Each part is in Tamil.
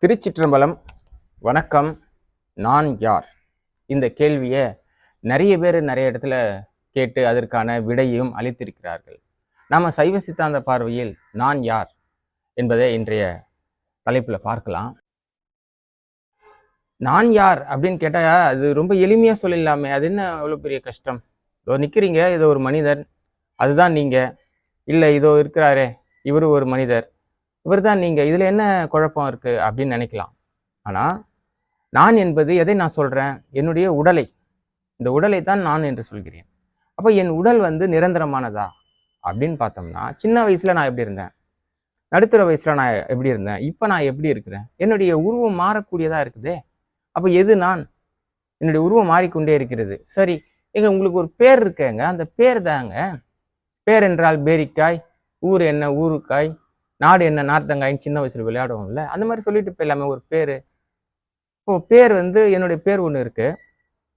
திருச்சிற்றம்பலம். வணக்கம். நான் யார்? இந்த கேள்வியை நிறைய பேர் நிறைய இடத்துல கேட்டு அதற்கான விடையும் அளித்திருக்கிறார்கள். நாம சைவ சித்தாந்த பார்வையில் நான் யார் என்பதை இன்றைய தலைப்புல பார்க்கலாம். நான் யார் அப்படின்னு கேட்டா அது ரொம்ப எளிமையா சொல்லிடலாமே. அது என்ன அவ்வளோ பெரிய கஷ்டம்? இதோ நிற்கிறீங்க, இதோ ஒரு மனிதன், அதுதான் நீங்க. இல்லை, இதோ இருக்கிறாரே, இவரு ஒரு மனிதர், இவர் தான் நீங்க. இதுல என்ன குழப்பம் இருக்கு அப்படின்னு நினைக்கலாம். ஆனா நான் என்பது எதை நான் சொல்றேன்? என்னுடைய உடலை. இந்த உடலை தான் நான் என்று சொல்கிறேன். அப்ப என் உடல் நிரந்தரமானதா அப்படின்னு பார்த்தோம்னா, சின்ன வயசுல நான் எப்படி இருந்தேன், நடுத்தர வயசுல நான் எப்படி இருந்தேன், இப்ப நான் எப்படி இருக்கிறேன்? என்னுடைய உருவம் மாறக்கூடியதா இருக்குதே. அப்ப எது நான்? என்னுடைய உருவம் மாறிக்கொண்டே இருக்கிறது. சரி, உங்களுக்கு ஒரு பேர் இருக்கேங்க, அந்த பேர் தாங்க. பேர் என்றால் பேரிக்காய், ஊர் என்ன ஊருக்காய், நாடு என்ன நார்த்தங்காயின்னு சின்ன வயசுல விளையாடுவோம்ல, அந்த மாதிரி சொல்லிட்டு போயிடலாமே ஒரு பேரு. இப்போ பேர் என்னுடைய பேர் ஒன்று இருக்கு.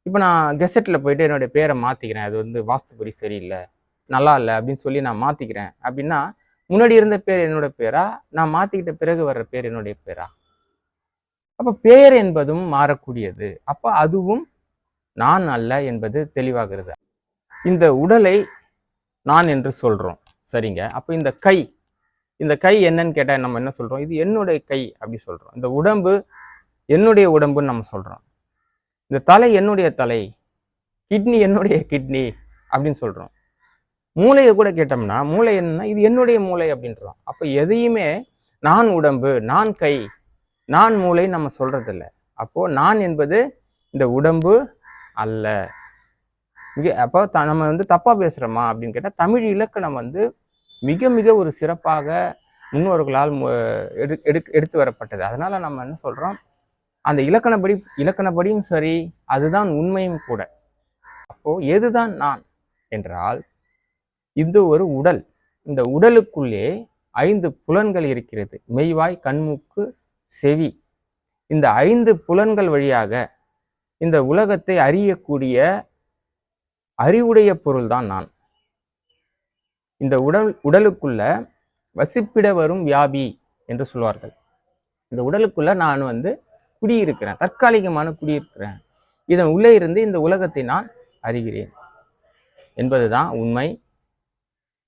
இப்போ நான் கெசட்டில் போயிட்டு என்னுடைய பேரை மாற்றிக்கிறேன், அது வாஸ்துபடி சரியில்லை, நல்லா இல்லை அப்படின்னு சொல்லி நான் மாற்றிக்கிறேன் அப்படின்னா, முன்னாடி இருந்த பேர் என்னோட பேரா, நான் மாற்றிக்கிட்ட பிறகு வர்ற பேர் என்னுடைய பேரா? அப்போ பேர் என்பதும் மாறக்கூடியது. அப்போ அதுவும் நான் அல்ல என்பது தெளிவாகிறது. இந்த உடலை நான் என்று சொல்றோம், சரிங்க. அப்போ இந்த கை என்னன்னு கேட்டா நம்ம என்ன சொல்றோம்? இது என்னுடைய கை அப்படி சொல்றோம். இந்த உடம்பு என்னுடைய உடம்புன்னு நம்ம சொல்றோம். இந்த தலை என்னுடைய தலை, கிட்னி என்னுடைய கிட்னி அப்படின்னு சொல்றோம். மூளையை கூட கேட்டோம்னா, மூளை என்னன்னா இது என்னுடைய மூளை அப்படின்றோம். அப்ப எதையுமே நான் உடம்பு, நான் கை, நான் மூளை நம்ம சொல்றது இல்லை. அப்போ நான் என்பது இந்த உடம்பு அல்ல. அப்போ நம்ம தப்பா பேசுறோமா அப்படின்னு கேட்டா, தமிழ் இலக்கணம் மிக மிக ஒரு சிறப்பாக முன்னோர்களால் எடுத்து வரப்பட்டது. அதனால நம்ம என்ன சொல்றோம், அந்த இலக்கணப்படியும் சரி, அதுதான் உண்மையும் கூட. அப்போ எதுதான் நான் என்றால், இது ஒரு உடல். இந்த உடலுக்குள்ளே 5 புலன்கள் இருக்கிறது. மெய்வாய், கண்மூக்கு, செவி. இந்த 5 புலன்கள் வழியாக இந்த உலகத்தை அறியக்கூடிய அறிவுடைய பொருள் தான் நான். இந்த உடலுக்குள்ள வசிப்பிட வரும் வியாபி என்று சொல்வார்கள். இந்த உடலுக்குள்ள நான் குடியிருக்கிறேன், தற்காலிகமான குடியிருக்கிறேன். இதன் உள்ளே இருந்து இந்த உலகத்தை நான் அறிகிறேன் என்பதுதான் உண்மை.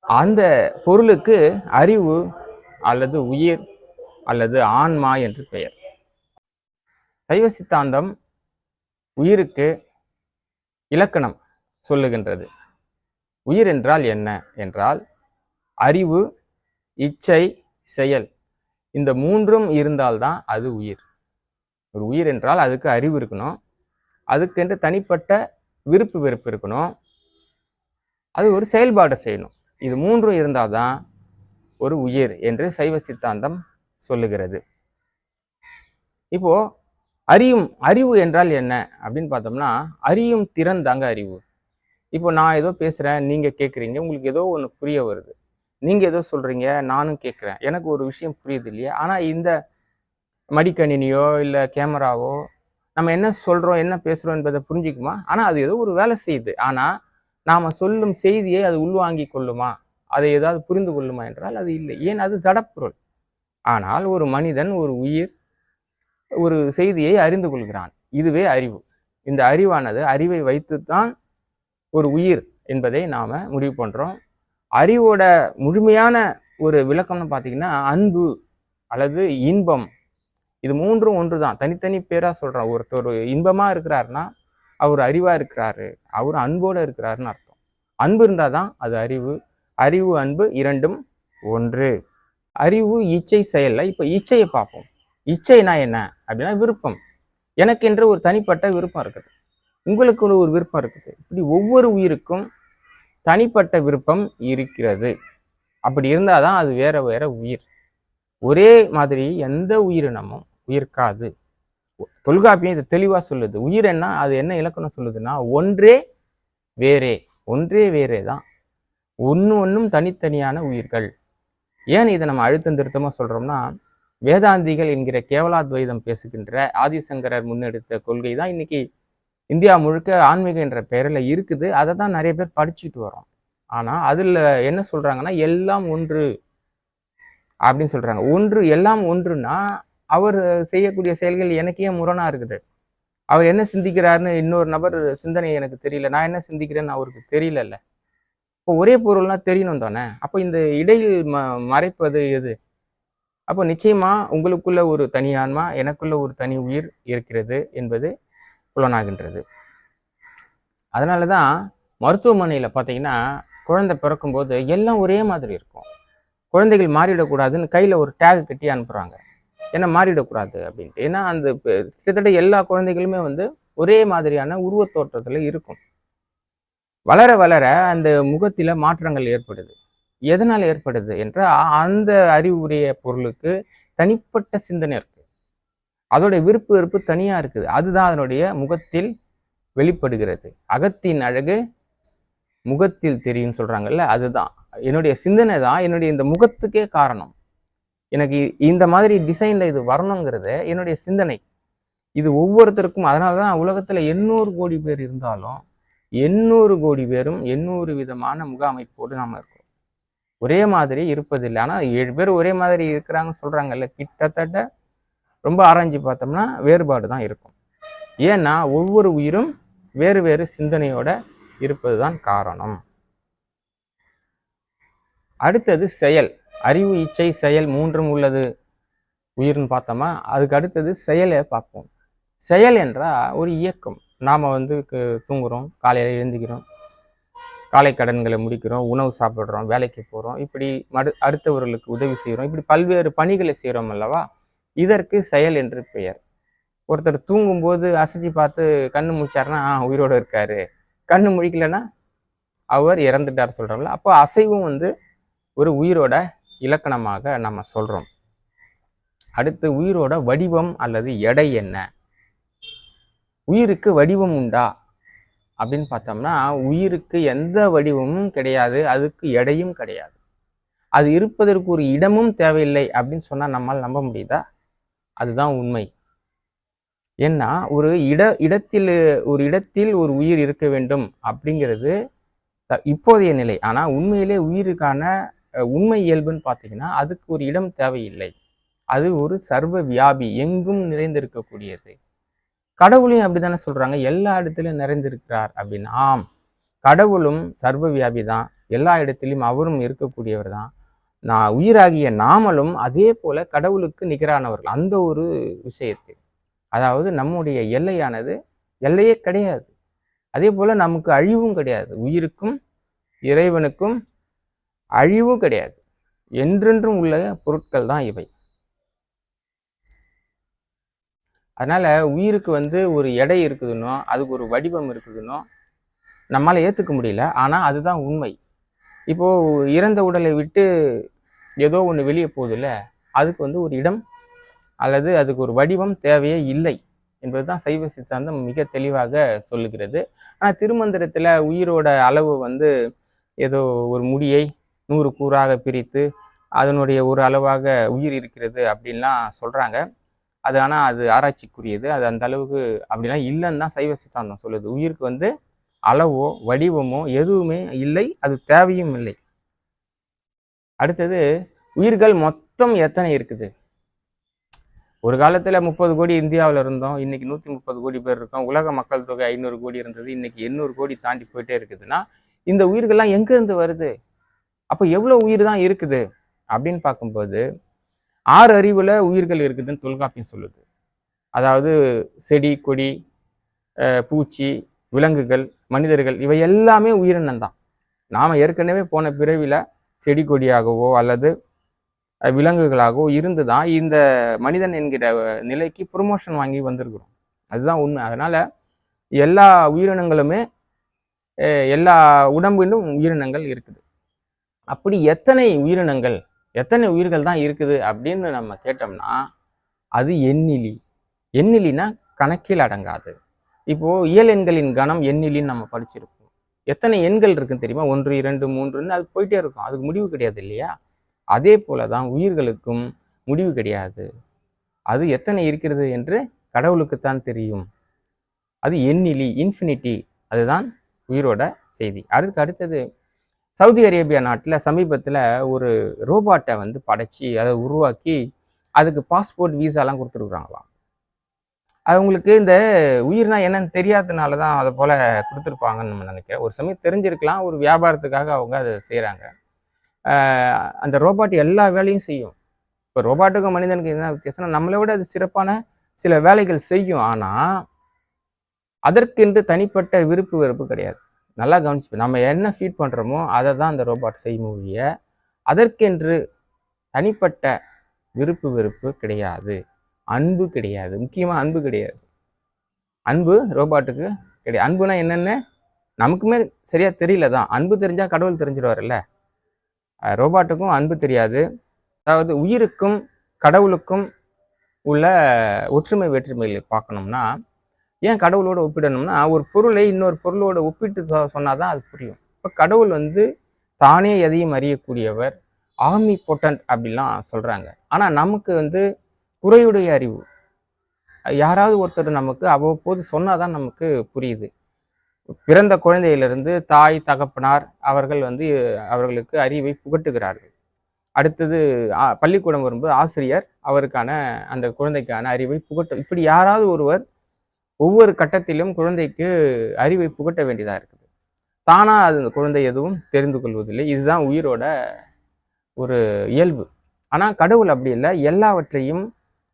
அந்த பொருளுக்கு அறிவு அல்லது உயிர் அல்லது ஆன்மா என்று பெயர். சைவ சித்தாந்தம் உயிருக்கு இலக்கணம் சொல்லுகின்றது. உயிர் என்றால் என்ன என்றால், அறிவு, இச்சை, செயல், இந்த 3ம் இருந்தால்தான் அது உயிர். ஒரு உயிர் என்றால் அதுக்கு அறிவு இருக்கணும், அதுக்கென்று தனிப்பட்ட விருப்பு வெறுப்பு இருக்கணும், அது ஒரு செயல்பாடு செய்யணும். இது 3ம் இருந்தால்தான் ஒரு உயிர் என்று சைவ சித்தாந்தம் சொல்லுகிறது. இப்போ அறிவு என்றால் என்ன அப்படின்னு பார்த்தோம்னா, அறியும் திறன் தாங்க அறிவு. இப்போ நான் ஏதோ பேசுறேன், நீங்க கேட்குறீங்க, உங்களுக்கு ஏதோ ஒன்று புரிய வருது. நீங்க ஏதோ சொல்றீங்க, நானும் கேட்குறேன், எனக்கு ஒரு விஷயம் புரியுது இல்லையா? ஆனா இந்த மடிக்கணினியோ இல்லை கேமராவோ நம்ம என்ன சொல்றோம், என்ன பேசுறோம் என்பதை புரிஞ்சுக்குமா? ஆனா அது ஏதோ ஒரு வேலை செய்யுது. ஆனா நாம சொல்லும் செய்தியை அது உள்வாங்கி கொள்ளுமா, அதை ஏதாவது புரிந்து கொள்ளுமா என்றால் அது இல்லை. ஏன்? அது ஜடப்பொருள். ஆனால் ஒரு மனிதன், ஒரு உயிர் ஒரு செய்தியை அறிந்து கொள்கிறான். இதுவே அறிவு. இந்த அறிவானது, அறிவை வைத்துத்தான் ஒரு உயிர் என்பதை நாம முடிவு பண்றோம். அறிவோட முழுமையான ஒரு விளக்கம்னு பார்த்தீங்கன்னா, அன்பு அல்லது இன்பம், இது 3ம் ஒன்று தான். தனித்தனி பேரா சொல்றான். ஒருத்தர் இன்பமா இருக்கிறாருன்னா அவர் அறிவா இருக்கிறாரு, அவர் அன்போட இருக்கிறாருன்னு அர்த்தம். அன்பு இருந்தாதான் அது அறிவு. அறிவு, அன்பு இரண்டும் ஒன்று. அறிவு, இச்சை, செயல்ல இப்ப இச்சையை பார்ப்போம். இச்சைனா என்ன அப்படின்னா விருப்பம். எனக்கென்று ஒரு தனிப்பட்ட விருப்பம் இருக்குது, உங்களுக்கு ஒரு விருப்பம் இருக்குது. இப்படி ஒவ்வொரு உயிருக்கும் தனிப்பட்ட விருப்பம் இருக்கிறது. அப்படி இருந்தாதான் அது வேற வேற உயிர். ஒரே மாதிரி எந்த உயிரினமும் உயிர்க்காது. தொல்காப்பியம் இது தெளிவா சொல்லுது. உயிர் என்ன, அது என்ன இலக்கணம் சொல்லுதுன்னா, ஒன்றே வேறே. ஒன்றே வேறே தான். ஒன்றும் தனித்தனியான உயிர்கள். ஏன் இதை நம்ம அழுத்தம் திருத்தமா சொல்றோம்னா, வேதாந்திகள் என்கிற கேவலாத்வைதம் பேசுகின்ற ஆதிசங்கரர் முன்னெடுத்த கொள்கை தான் இன்னைக்கு இந்தியா முழுக்க ஆன்மீக என்ற பெயரில் இருக்குது. அதை தான் நிறைய பேர் படிச்சுட்டு வரோம். ஆனா அதுல என்ன சொல்றாங்கன்னா, எல்லாம் ஒன்று அப்படின்னு சொல்றாங்க. ஒன்று, எல்லாம் ஒன்றுனா அவர் செய்யக்கூடிய செயல்கள் எனக்கே முரணா இருக்குது. அவர் என்ன சிந்திக்கிறாருன்னு இன்னொரு நபர் சிந்தனை எனக்கு தெரியல. நான் என்ன சிந்திக்கிறேன்னு அவருக்கு தெரியலல்ல. இப்போ ஒரே பொருள்னா தெரியணும் தானே. அப்போ இந்த இடையில் மறைப்பது எது? அப்போ நிச்சயமா உங்களுக்குள்ள ஒரு தனி ஆன்மா, எனக்குள்ள ஒரு தனி உயிர் இருக்கிறது என்பது புலனாகின்றது. அதனால தான் மருத்துவமனையில பார்த்தீங்கன்னா, குழந்தை பிறக்கும்போது எல்லாம் ஒரே மாதிரி இருக்கும். குழந்தைகள் மாறிடக்கூடாதுன்னு கையில ஒரு டேக் கட்டி அனுப்புறாங்க. ஏன்னா மாறிடக்கூடாது அப்படின்ட்டு. ஏன்னா அந்த கிட்டத்தட்ட எல்லா குழந்தைகளுமே வந்து ஒரே மாதிரியான உருவத் தோற்றத்துல இருக்கும். வளர வளர அந்த முகத்தில மாற்றங்கள் ஏற்படுது. எதனால் ஏற்படுது என்றால், அந்த அறிவுடைய பொருளுக்கு தனிப்பட்ட சிந்தனை இருக்கு. அதோட விருப்பு வெறுப்பு தனியா இருக்குது. அதுதான் அதனுடைய முகத்தில் வெளிப்படுகிறது. அகத்தின் அழகு முகத்தில் தெரியும்னு சொல்றாங்கல்ல, அதுதான். என்னுடைய சிந்தனை தான் என்னுடைய இந்த முகத்துக்கே காரணம். எனக்கு இந்த மாதிரி டிசைன்ல இது வரணுங்கிறது என்னுடைய சிந்தனை. இது ஒவ்வொருத்தருக்கும் அதனால தான் உலகத்துல 800 கோடி பேர் இருந்தாலும் 800 கோடி பேரும் 800 விதமான முக அமைப்போடு நாம இருக்கோம். ஒரே மாதிரி இருப்பதில்லை. ஆனா 7 பேர் ஒரே மாதிரி இருக்கிறாங்கன்னு சொல்றாங்கல்ல, கிட்டத்தட்ட ரொம்ப ஆராய்ச்சி பார்த்தோம்னா வேறுபாடு தான் இருக்கும். ஏன்னா ஒவ்வொரு உயிரும் வேறு வேறு சிந்தனையோட இருப்பதுதான் காரணம். அடுத்தது செயல். அறிவு, இச்சை, செயல் மூன்றும் உள்ளது உயிர்னு பார்த்தோமா, அதுக்கு அடுத்தது செயலை பார்ப்போம். செயல் என்றால் ஒரு இயக்கம். நாம் வந்து தூங்குகிறோம், காலையில் எழுந்திக்கிறோம், காலை கடன்களை முடிக்கிறோம், உணவு சாப்பிட்றோம், வேலைக்கு போகிறோம், இப்படி அடுத்தவர்களுக்கு உதவி செய்கிறோம், இப்படி பல்வேறு பணிகளை செய்கிறோம் அல்லவா, இதற்கு செயல் என்று பெயர். ஒருத்தர் தூங்கும்போது அசைச்சு பார்த்து கண்ணு முழிச்சாருன்னா உயிரோடு இருக்காரு, கண்ணு முழிக்கலைன்னா அவர் இறந்துட்டார் சொல்கிறோம்ல. அப்போ அசைவும் வந்து ஒரு உயிரோட இலக்கணமாக நம்ம சொல்கிறோம். அடுத்து உயிரோட வடிவம் அல்லது எடை என்ன? உயிருக்கு வடிவம் உண்டா அப்படின்னு பார்த்தோம்னா, உயிருக்கு எந்த வடிவமும் கிடையாது, அதுக்கு எடையும் கிடையாது. அது இருப்பதற்கு ஒரு இடமும் தேவையில்லை அப்படின்னு சொன்னால் நம்மால் நம்ப முடியுதா? அதுதான் உண்மை. ஏன்னா ஒரு இடத்தில் ஒரு உயிர் இருக்க வேண்டும் அப்படிங்கிறது இப்போதைய நிலை. ஆனால் உண்மையிலே உயிருக்கான உண்மை இயல்புன்னு பார்த்தீங்கன்னா, அதுக்கு ஒரு இடம் தேவையில்லை. அது ஒரு சர்வ வியாபி, எங்கும் நிறைந்திருக்கக்கூடியது. கடவுளையும் அப்படித்தானே சொல்றாங்க, எல்லா இடத்திலும் நிறைந்திருக்கிறார் அப்படின்னு. ஆம், கடவுளும் சர்வ வியாபி தான், எல்லா இடத்திலும் அவரும் இருக்கக்கூடியவர் தான். உயிராகிய நாமளும் அதே போல கடவுளுக்கு நிகரானவர்கள் அந்த ஒரு விஷயத்தில். அதாவது நம்முடைய எல்லையானது எல்லையே கிடையாது. அதே போல நமக்கு அழிவும் கிடையாது. உயிருக்கும் இறைவனுக்கும் அழிவும் கிடையாது. என்றென்றும் உள்ள பொருட்கள் தான் இவை. அதனால உயிருக்கு வந்து ஒரு எடை இருக்குதுன்னோ, அதுக்கு ஒரு வடிவம் இருக்குதுன்னோ நம்மளால ஏற்றுக்க முடியல. ஆனால் அதுதான் உண்மை. இப்போ இறந்த உடலை விட்டு ஏதோ ஒன்று வெளியே போகுதுல்ல, அதுக்கு வந்து ஒரு இடம் அல்லது அதுக்கு ஒரு வடிவம் தேவையே இல்லை என்பதுதான் சைவ சித்தாந்தம் மிக தெளிவாக சொல்லுகிறது. ஆனால் திருமந்திரத்தில் உயிரோட அளவு வந்து ஏதோ ஒரு முடியை 100 கூறாக பிரித்து அதனுடைய ஒரு அளவாக உயிர் இருக்கிறது அப்படின்லாம் சொல்கிறாங்க. அது ஆனால் அது ஆராய்ச்சிக்குரியது. அது அந்த அளவுக்கு அப்படிலாம் இல்லைன்னு தான் சைவ சித்தாந்தம் சொல்லுது. உயிருக்கு வந்து அளவோ வடிவமோ எதுவுமே இல்லை, அது தேவையும் இல்லை. அடுத்தது உயிர்கள் மொத்தம் எத்தனை இருக்குது? ஒரு காலத்துல 30 கோடி இந்தியாவில் இருந்தோம், இன்னைக்கு 130 கோடி பேர் இருக்கோம். உலக மக்கள் தொகை 500 கோடி இருந்தது, இன்னைக்கு 800 கோடி தாண்டி போயிட்டே இருக்குதுன்னா இந்த உயிர்கள்லாம் எங்க இருந்து வருது? அப்போ எவ்வளவு உயிர் தான் இருக்குது அப்படின்னு பார்க்கும்போது 6 அறிவுல உயிர்கள் இருக்குதுன்னு தொல்காப்பியம் சொல்லுது. அதாவது செடி, கொடி, பூச்சி, விலங்குகள், மனிதர்கள் இவை எல்லாமே உயிரினம் தான். நாம ஏற்கனவே போன பிறவில செடி கொடியாகவோ அல்லது விலங்குகளாகவோ இருந்து தான் இந்த மனிதன் என்கிற நிலைக்கு ப்ரொமோஷன் வாங்கி வந்திருக்கிறோம். அதுதான் உண்மை. அதனால எல்லா உயிரினங்களுமே எல்லா உடம்பிலும் உயிரினங்கள் இருக்குது. அப்படி எத்தனை உயிரினங்கள், எத்தனை உயிர்கள் தான் இருக்குது அப்படின்னு நம்ம கேட்டோம்னா அது எண்ணிலி. எண்ணிலினா கணக்கில் அடங்காது. இப்போ இயல் எண்களின் கணம் எண்ணிலின்னு நம்ம படிச்சிருப்போம். எத்தனை எண்கள் இருக்குன்னு தெரியுமா? 1, 2, 3ன்னு அது போயிட்டே இருக்கும். அதுக்கு முடிவு கிடையாது இல்லையா? அதே போலதான் உயிர்களுக்கும் முடிவு கிடையாது. அது எத்தனை இருக்கிறது என்று கடவுளுக்குத்தான் தெரியும். அது எண்ணிலி, இன்ஃபினிட்டி. அதுதான் உயிரோட செய்தி. அதுக்கு அடுத்தது சவுதி அரேபியா நாட்டில் சமீபத்தில் ஒரு ரோபாட்டை வந்து படைச்சி அதை உருவாக்கி அதுக்கு பாஸ்போர்ட் விசாலாம் கொடுத்துருக்குறாங்களாம். அவங்களுக்கு இந்த உயிர்னா என்னன்னு தெரியாததுனால தான் அதை போல கொடுத்துருப்பாங்கன்னு நம்ம நினைக்கிறேன். ஒரு சமயம் தெரிஞ்சிருக்கலாம், ஒரு வியாபாரத்துக்காக அவங்க அதை செய்கிறாங்க. அந்த ரோபாட் எல்லா வேலையும் செய்யும். இப்போ ரோபாட்டுக்கும் மனிதனுக்கு என்ன வித்தியாசம்னா, நம்மளை விட அது சிறப்பான சில வேலைகள் செய்யும். ஆனால் அதற்கென்று தனிப்பட்ட விருப்பு வெறுப்பு கிடையாது. நல்லா கவனிச்சு, நம்ம என்ன ஃபீட் பண்ணுறோமோ அதை தான் அந்த ரோபாட் செய்யும் ஒழிய அதற்கென்று தனிப்பட்ட விருப்பு வெறுப்பு கிடையாது, அன்பு கிடையாது. முக்கியமாக அன்பு கிடையாது. அன்பு ரோபாட்டுக்கு கிடையாது. அன்புனா என்னென்னு நமக்குமே சரியா தெரியல தான். அன்பு தெரிஞ்சால் கடவுள் தெரிஞ்சிடுவார்ல. ரோபாட்டுக்கும் அன்பு தெரியாது. அதாவது உயிருக்கும் கடவுளுக்கும் உள்ள ஒற்றுமை வேற்றுமைகளை பார்க்கணும்னா, ஏன் கடவுளோட ஒப்பிடணும்னா, ஒரு பொருளை இன்னொரு பொருளோட ஒப்பிட்டு சொன்னாதான் அது புரியும். இப்போ கடவுள் தானே எதையும் அறியக்கூடியவர், ஆமி பொட்டன்ட் அப்படிலாம் சொல்றாங்க. ஆனா நமக்கு குறையுடைய அறிவு. யாராவது ஒருத்தர் நமக்கு அவ்வப்போது சொன்னாதான் நமக்கு புரியுது. பிறந்த குழந்தையிலிருந்து தாய் தகப்பனார் அவர்கள் அவர்களுக்கு அறிவை புகட்டுகிறார்கள். அடுத்தது பள்ளிக்கூடம் வரும்போது ஆசிரியர் அவருக்கான அந்த குழந்தைக்கான அறிவை இப்படி யாராவது ஒருவர் ஒவ்வொரு கட்டத்திலும் குழந்தைக்கு அறிவை புகட்ட வேண்டியதா இருக்குது. தானா அது குழந்தை எதுவும் தெரிந்து கொள்வதில்லை. இதுதான் உயிரோட ஒரு இயல்பு. ஆனா கடவுள் அப்படி இல்லை. எல்லாவற்றையும்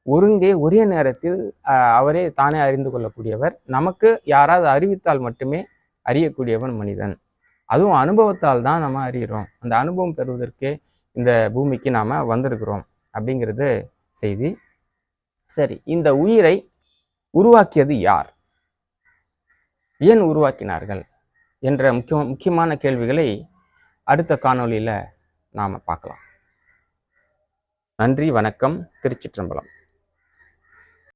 ஒருங்கே ஒரே நேரத்தில் அவரே தானே அறிந்து கொள்ளக்கூடியவர். நமக்கு யாராவது அறிவித்தால் மட்டுமே அறியக்கூடியவன் மனிதன். அதுவும் அனுபவத்தால் தான் நம்ம அறிகிறோம். அந்த அனுபவம் பெறுவதற்கே இந்த பூமிக்கு நாம வந்திருக்கிறோம் அப்படிங்கிறது செய்தி. சரி, இந்த உயிரை உருவாக்கியது யார், ஏன் உருவாக்கினார்கள் என்ற முக்கியமான கேள்விகளை அடுத்த காணொளியில நாம பார்க்கலாம். நன்றி, வணக்கம். திருச்சிற்றம்பலம்.